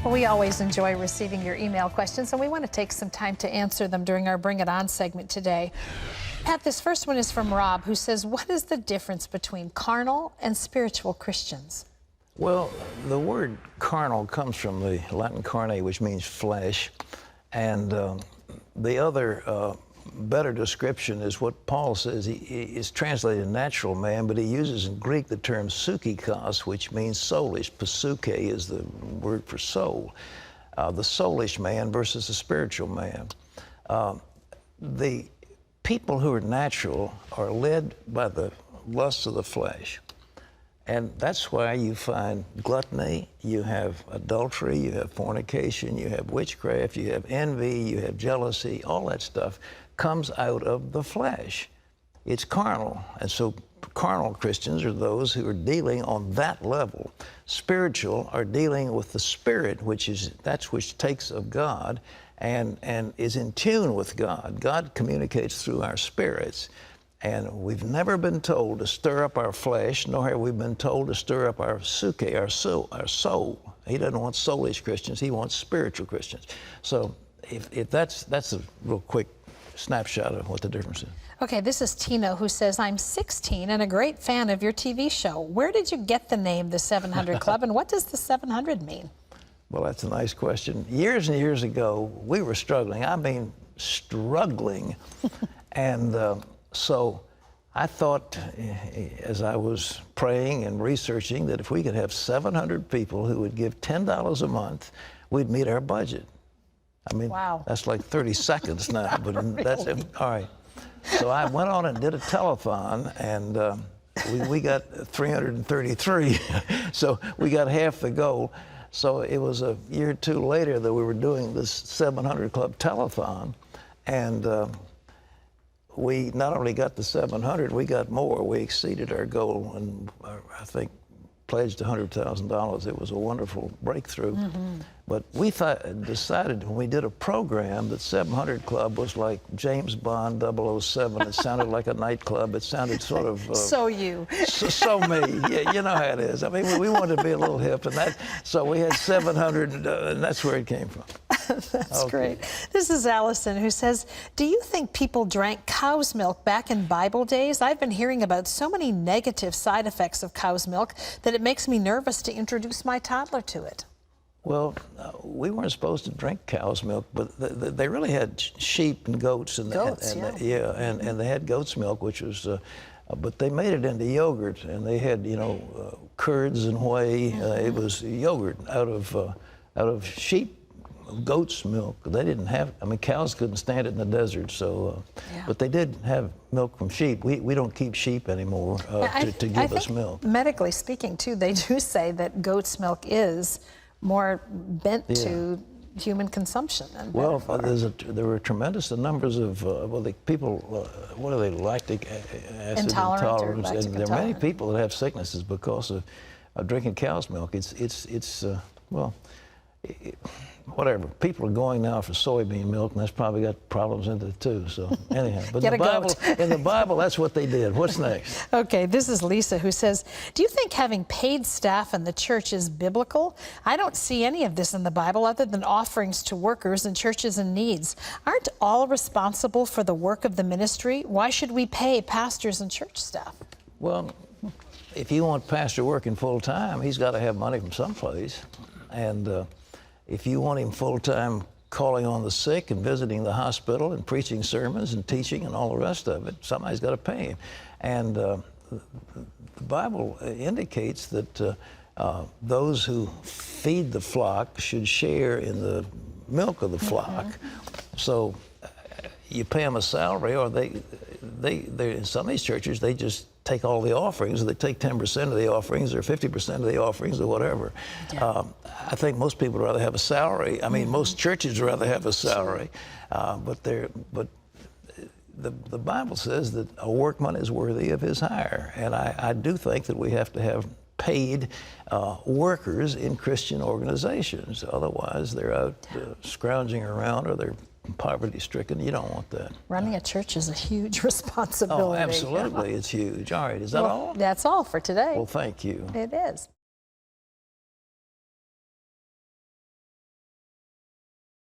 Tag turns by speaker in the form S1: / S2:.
S1: Well, we always enjoy receiving your email questions, and we want to take some time to answer them during our Bring It On segment today. Pat, this first one is from Rob, who says, what is the difference between carnal and spiritual Christians?
S2: Well, the word carnal comes from the Latin carne, which means flesh, and the other better description is what Paul says. He is translated natural man, but he uses in Greek the term psychikos, which means soulish. Psuche is the word for soul. The soulish man versus the spiritual man. The people who are natural are led by the lusts of the flesh. And that's why you find gluttony, you have adultery, you have fornication, you have witchcraft, you have envy, you have jealousy. All that stuff comes out of the flesh. It's carnal. And so carnal Christians are those who are dealing on that level. Spiritual are dealing with the Spirit, which takes of God and is in tune with God. God communicates through our spirits. And we've never been told to stir up our flesh, nor have we been told to stir up our psyche, our soul. He doesn't want soulish Christians, he wants spiritual Christians. So if that's a real quick snapshot of what the difference is.
S1: Okay, this is Tina, who says, I'm 16 and a great fan of your TV show. Where did you get the name The 700 Club, and what does the 700 mean?
S2: Well, that's a nice question. Years and years ago, we were struggling. I mean, struggling. And so I thought, as I was praying and researching, that if we could have 700 people who would give $10 a month, we'd meet our budget. I mean, wow. That's like 30 seconds now, but really? That's it. All right. So I went on and did a telethon, and we got 333. So we got half the goal. So it was a year or two later that we were doing this 700 Club telethon, and we not only got the 700, we got more. We exceeded our goal, and I think pledged $100,000. It was a wonderful breakthrough. Mm-hmm. But we decided when we did a program that 700 Club was like James Bond 007. It sounded like a nightclub. It sounded sort of...
S1: so you.
S2: So me. Yeah, you know how it is. I mean, we wanted to be a little hip, and so we had 700, and that's where it came from.
S1: That's great. This is Allison, who says, do you think people drank cow's milk back in Bible days? I've been hearing about so many negative side effects of cow's milk that it makes me nervous to introduce my toddler to it.
S2: Well, we weren't supposed to drink cow's milk, but they really had sheep and goats. And and they had goat's milk, which was, but they made it into yogurt, and they had, curds and whey. It was yogurt out of sheep. Goat's milk. They didn't have, I mean, cows couldn't stand it in the desert, so, but they did have milk from sheep. We don't keep sheep anymore to give us milk. Medically speaking, too, they do say that goat's milk is more bent to human consumption. Well, there were tremendous numbers of, people, what are they, lactic acid intolerance, and there are many people that have sicknesses because of drinking cow's milk. Whatever. People are going now for soybean milk, and that's probably got problems in it too. So anyhow, but in the Bible, that's what they did. What's next? Okay, this is Lisa, who says, do you think having paid staff in the church is biblical? I don't see any of this in the Bible other than offerings to workers and churches in needs. Aren't all responsible for the work of the ministry? Why should we pay pastors and church staff? Well, if you want pastor working full time, he's got to have money from someplace, and if you want him full-time calling on the sick and visiting the hospital and preaching sermons and teaching and all the rest of it, somebody's got to pay him. And the Bible indicates that those who feed the flock should share in the milk of the flock. So you pay them a salary, or they in some of these churches, they just take all the offerings, or they take 10% of the offerings, or 50% of the offerings, or whatever. I think most people would rather have a salary. I mean, most churches would rather have a salary, but the Bible says that a workman is worthy of his hire, and I do think that we have to have paid workers in Christian organizations. Otherwise, they're out scrounging around, or they're poverty-stricken. You don't want that. Running a church is a huge responsibility. Oh, absolutely. It's huge. All right. Is that all? That's all for today. Well, thank you. It is.